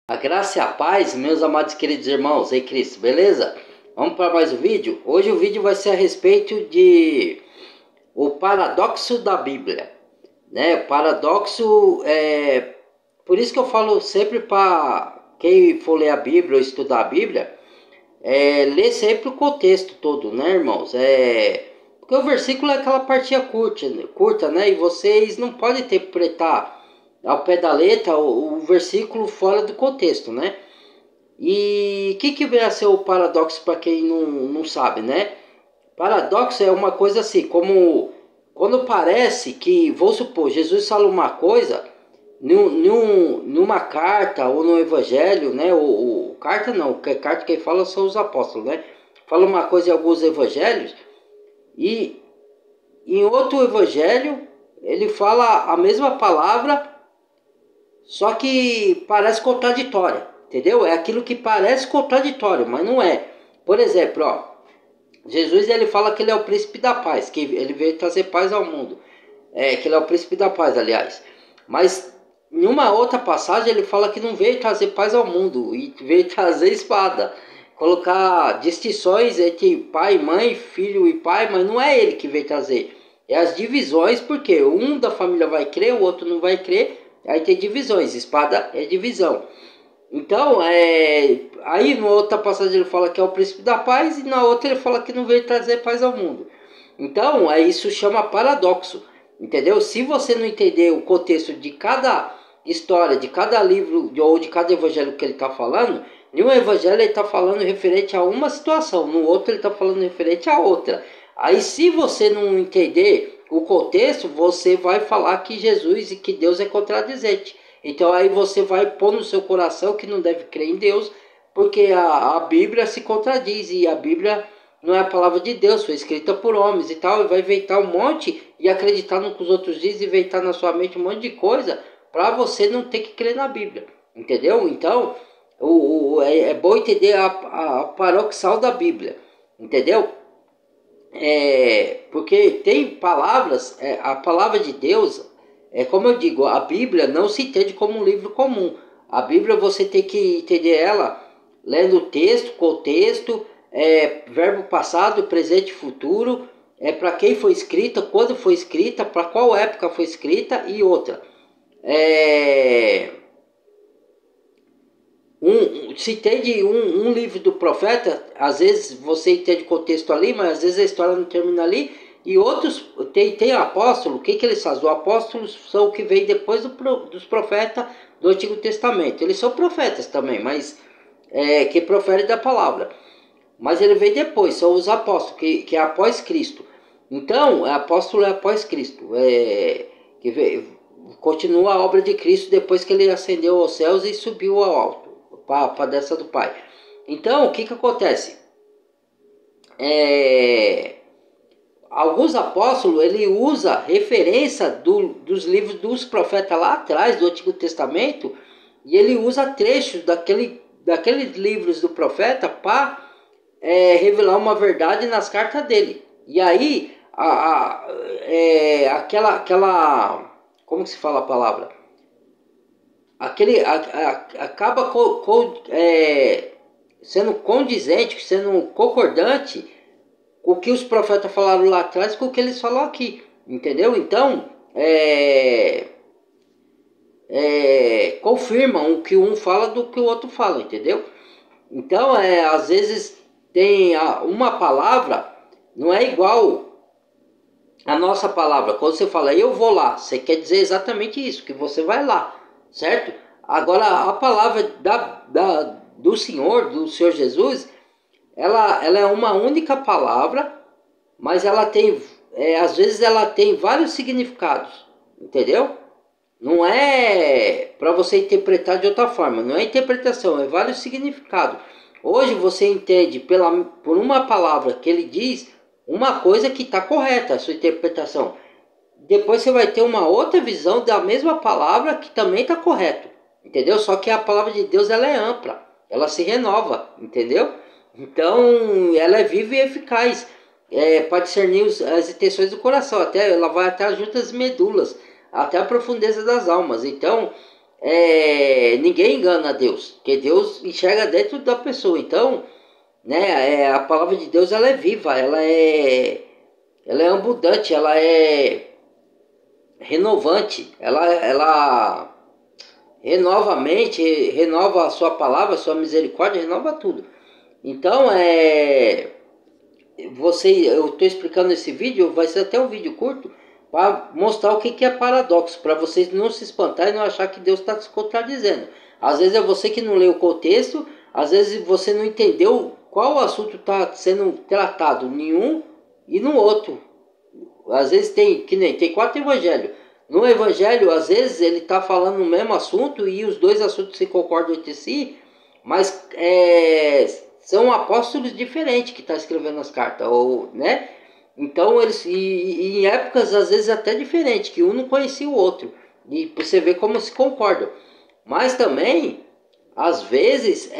A graça e a paz, meus amados queridos irmãos em Cristo, beleza? Vamos para mais um vídeo? Hoje o vídeo vai ser a respeito de o paradoxo da Bíblia, né? Paradoxo por isso que eu falo sempre para quem for ler a Bíblia ou estudar a Bíblia, ler sempre o contexto todo, né, irmãos? Porque o versículo é aquela partinha curta, né? E vocês não podem interpretar ao pé da letra o versículo fora do contexto, né? E o que vem a ser o paradoxo para quem não sabe, né? Paradoxo é uma coisa assim, como quando parece que, vou supor, Jesus fala uma coisa numa carta ou no evangelho, né? Carta não, porque carta quem fala são os apóstolos, né? Fala uma coisa em alguns evangelhos e em outro evangelho ele fala a mesma palavra, só que parece contraditória, entendeu? É aquilo que parece contraditório, mas não é. Por exemplo, ó, Jesus ele fala que ele é o príncipe da paz, que ele veio trazer paz ao mundo. Que ele é o príncipe da paz, aliás. Mas em uma outra passagem ele fala que não veio trazer paz ao mundo, e veio trazer espada. Colocar distinções entre pai e mãe, filho e pai, mas não é ele que veio trazer. É as divisões, porque um da família vai crer, o outro não vai crer. Aí tem divisões, espada é divisão. Então, aí na outra passagem ele fala que é o príncipe da paz, e na outra ele fala que não veio trazer paz ao mundo. Então, isso chama paradoxo, entendeu? Se você não entender o contexto de cada história, de cada livro ou de cada evangelho que ele está falando, em um evangelho ele está falando referente a uma situação, no outro ele está falando referente a outra. Aí, se você não entender o contexto, você vai falar que Jesus e que Deus é contradizente. Então aí você vai pôr no seu coração que não deve crer em Deus, porque a Bíblia se contradiz, e a Bíblia não é a palavra de Deus, foi escrita por homens e tal, e vai inventar um monte e acreditar no que os outros dizem, inventar na sua mente um monte de coisa para você não ter que crer na Bíblia, entendeu? Então é bom entender a paradoxal da Bíblia, entendeu? Porque tem palavras, a palavra de Deus, como eu digo, a Bíblia não se entende como um livro comum. A Bíblia você tem que entender ela lendo o texto, contexto, verbo passado, presente e futuro, para quem foi escrita, quando foi escrita, para qual época foi escrita e outra. É, se entende um livro do profeta, às vezes você entende o contexto ali, mas às vezes a história não termina ali. E outros, tem apóstolo, o que eles fazem? Os apóstolos são o que vem depois dos profetas do Antigo Testamento. Eles são profetas também, mas que proferem da palavra. Mas ele vem depois, são os apóstolos, que é após Cristo. Então, apóstolo é após Cristo. Continua a obra de Cristo depois que ele ascendeu aos céus e subiu ao alto, para a destra do Pai. Então, o que acontece? Alguns apóstolos, ele usa referência dos livros dos profetas lá atrás, do Antigo Testamento, e ele usa trechos daqueles livros do profeta para revelar uma verdade nas cartas dele. E aí, aquela como que se fala a palavra? Acaba sendo condizente, sendo concordante com o que os profetas falaram lá atrás com o que eles falam aqui, entendeu? Então, confirmam o que um fala do que o outro fala, entendeu? Então, às vezes tem uma palavra, não é igual a nossa palavra. Quando você fala eu vou lá, você quer dizer exatamente isso, que você vai lá, certo? Agora, a palavra do Senhor Jesus, ela é uma única palavra, mas ela tem, às vezes ela tem vários significados, entendeu? Não é para você interpretar de outra forma, não é interpretação, é vários significados. Hoje você entende por uma palavra que ele diz uma coisa que está correta, a sua interpretação. Depois você vai ter uma outra visão da mesma palavra que também está correto, entendeu? Só que a palavra de Deus ela é ampla, ela se renova, entendeu? Então ela é viva e eficaz, para discernir as intenções do coração, ela vai até as juntas medulas, até a profundeza das almas. Então ninguém engana Deus, porque Deus enxerga dentro da pessoa. Então, né, a palavra de Deus ela é viva, ela é abundante, ela é renovante, ela renova a mente, renova a sua palavra, a sua misericórdia, renova tudo. Então, eu estou explicando esse vídeo, vai ser até um vídeo curto, para mostrar o que é paradoxo, para vocês não se espantarem e não achar que Deus está se contradizendo. Às vezes é você que não leu o contexto, às vezes você não entendeu qual assunto está sendo tratado em um e no outro. Às vezes tem 4 evangelhos. No evangelho, às vezes, ele está falando o mesmo assunto e os dois assuntos se concordam entre si, mas são apóstolos diferentes que estão escrevendo as cartas, né? Então, e em épocas, às vezes, até diferentes, que um não conhecia o outro. E você vê como se concordam. Mas também, às vezes,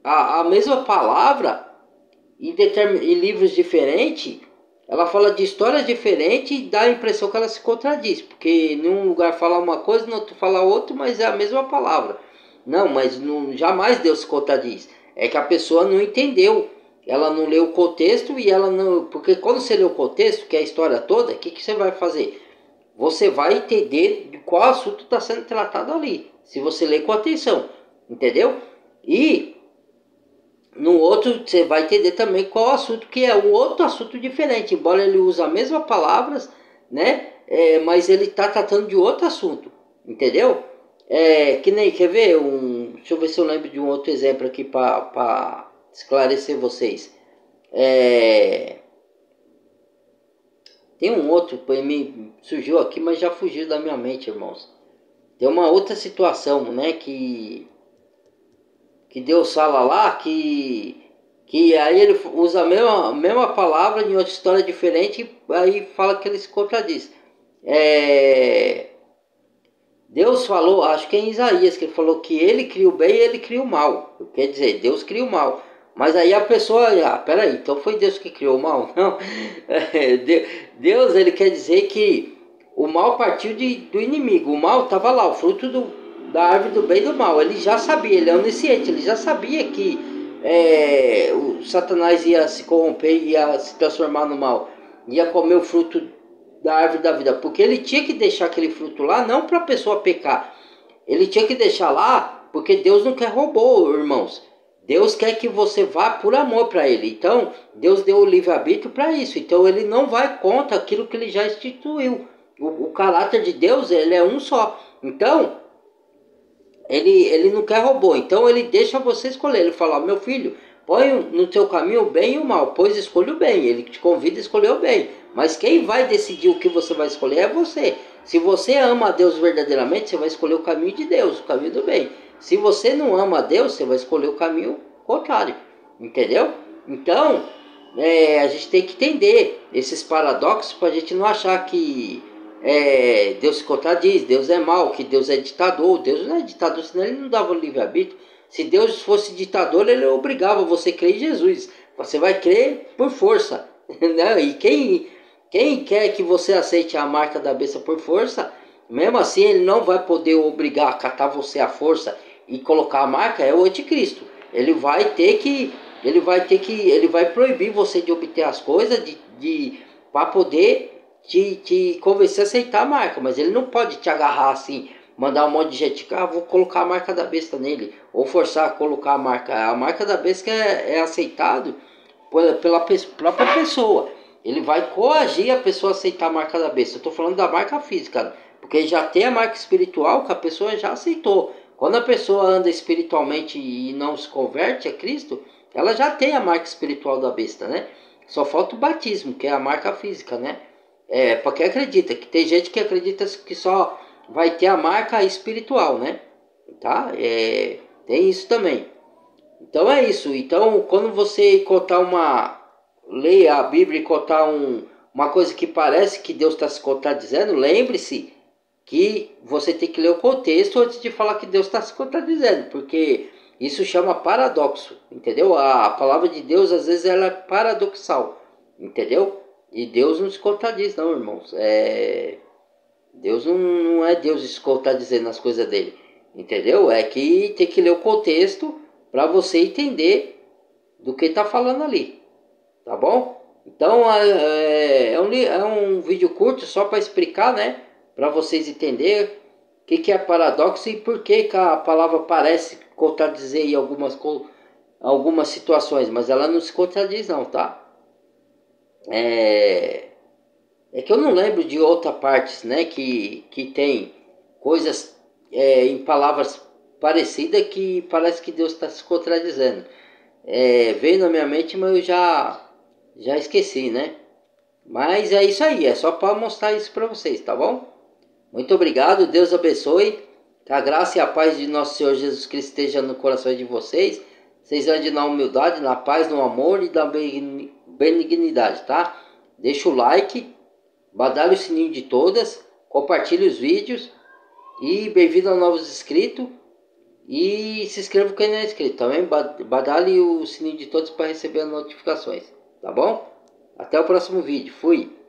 a mesma palavra, em livros diferentes, ela fala de histórias diferentes e dá a impressão que ela se contradiz. Porque em um lugar fala uma coisa, no outro fala outra, mas é a mesma palavra. Não, mas jamais Deus se contradiz. É que a pessoa não entendeu. Ela não leu o contexto e ela não... Porque quando você lê o contexto, que é a história toda, o que você vai fazer? Você vai entender de qual assunto está sendo tratado ali. Se você ler com atenção. Entendeu? E no outro você vai entender também qual assunto, que é um outro assunto diferente. Embora ele use as mesmas palavras, né? Mas ele está tratando de outro assunto. Entendeu? Que nem, quer ver? Deixa eu ver se eu lembro de um outro exemplo aqui para esclarecer vocês. Tem um outro que me surgiu aqui, mas já fugiu da minha mente, irmãos. Tem uma outra situação, né? Que Deus fala lá que aí ele usa a mesma palavra em outra história diferente, aí fala que ele se contradiz. Deus falou, acho que é em Isaías, que ele falou que ele cria o bem e ele cria o mal. Quer dizer, Deus cria o mal. Mas aí a pessoa, peraí, então foi Deus que criou o mal? Não. Deus, ele quer dizer que o mal partiu do inimigo. O mal estava lá, o fruto da árvore do bem e do mal. Ele já sabia, ele é onisciente, ele já sabia que o Satanás ia se corromper, ia se transformar no mal. Ia comer o fruto da árvore da vida, porque ele tinha que deixar aquele fruto lá não para a pessoa pecar, ele tinha que deixar lá porque Deus não quer robô, irmãos. Deus quer que você vá por amor para ele. Então Deus deu o livre-arbítrio para isso. Então ele não vai contra aquilo que ele já instituiu. O caráter de Deus, ele é um só. Então ele não quer robô. Então ele deixa você escolher. Ele fala: meu filho, põe no teu caminho o bem e o mal, pois escolha o bem. Ele te convida a escolher o bem. Mas quem vai decidir o que você vai escolher é você. Se você ama a Deus verdadeiramente, você vai escolher o caminho de Deus, o caminho do bem. Se você não ama a Deus, você vai escolher o caminho contrário. Entendeu? Então, a gente tem que entender esses paradoxos para a gente não achar que Deus se contradiz, Deus é mau, que Deus é ditador. Deus não é ditador, senão ele não dava o livre-arbítrio. Se Deus fosse ditador, ele obrigava você a crer em Jesus. Você vai crer por força. Né? E quem quer que você aceite a marca da besta por força, mesmo assim ele não vai poder obrigar a catar você à força e colocar a marca, é o anticristo. Ele vai proibir você de obter as coisas para poder te convencer a aceitar a marca, mas ele não pode te agarrar assim, mandar um monte de gente, vou colocar a marca da besta nele, ou forçar a colocar a marca da besta é aceitado pela própria pessoa. Ele vai coagir a pessoa a aceitar a marca da besta. Eu estou falando da marca física, porque já tem a marca espiritual que a pessoa já aceitou. Quando a pessoa anda espiritualmente e não se converte a Cristo, ela já tem a marca espiritual da besta, né? Só falta o batismo, que é a marca física, né? Porque acredita, que tem gente que acredita que só vai ter a marca espiritual, né? Tá? Tem isso também. Então é isso. Então, quando você ler a Bíblia e contar uma coisa que parece que Deus está se contradizendo, lembre-se que você tem que ler o contexto antes de falar que Deus está se contradizendo, porque isso chama paradoxo, entendeu? A palavra de Deus, às vezes, ela é paradoxal, entendeu? E Deus não se contradiz, não, irmãos. Deus não é Deus isso que está dizendo as coisas dele. Entendeu? É que tem que ler o contexto para você entender do que está falando ali. Tá bom? Então é um vídeo curto só para explicar, né? Para vocês entenderem o que é paradoxo e por que a palavra parece contradizer em algumas situações, mas ela não se contradiz não, tá? É, é que eu não lembro de outra partes, né? Que tem coisas em palavras parecidas que parece que Deus está se contradizendo. Veio na minha mente, mas eu já esqueci, né? Mas é isso aí, é só para mostrar isso para vocês, tá bom? Muito obrigado, Deus abençoe. Que a graça e a paz de nosso Senhor Jesus Cristo esteja no coração de vocês. Vocês andem na humildade, na paz, no amor e na benignidade, tá? Deixa o like, badale o sininho de todas, compartilhe os vídeos e bem-vindo a novos inscritos. E se inscreva quem não é inscrito, também badale o sininho de todos para receber as notificações, tá bom? Até o próximo vídeo, fui!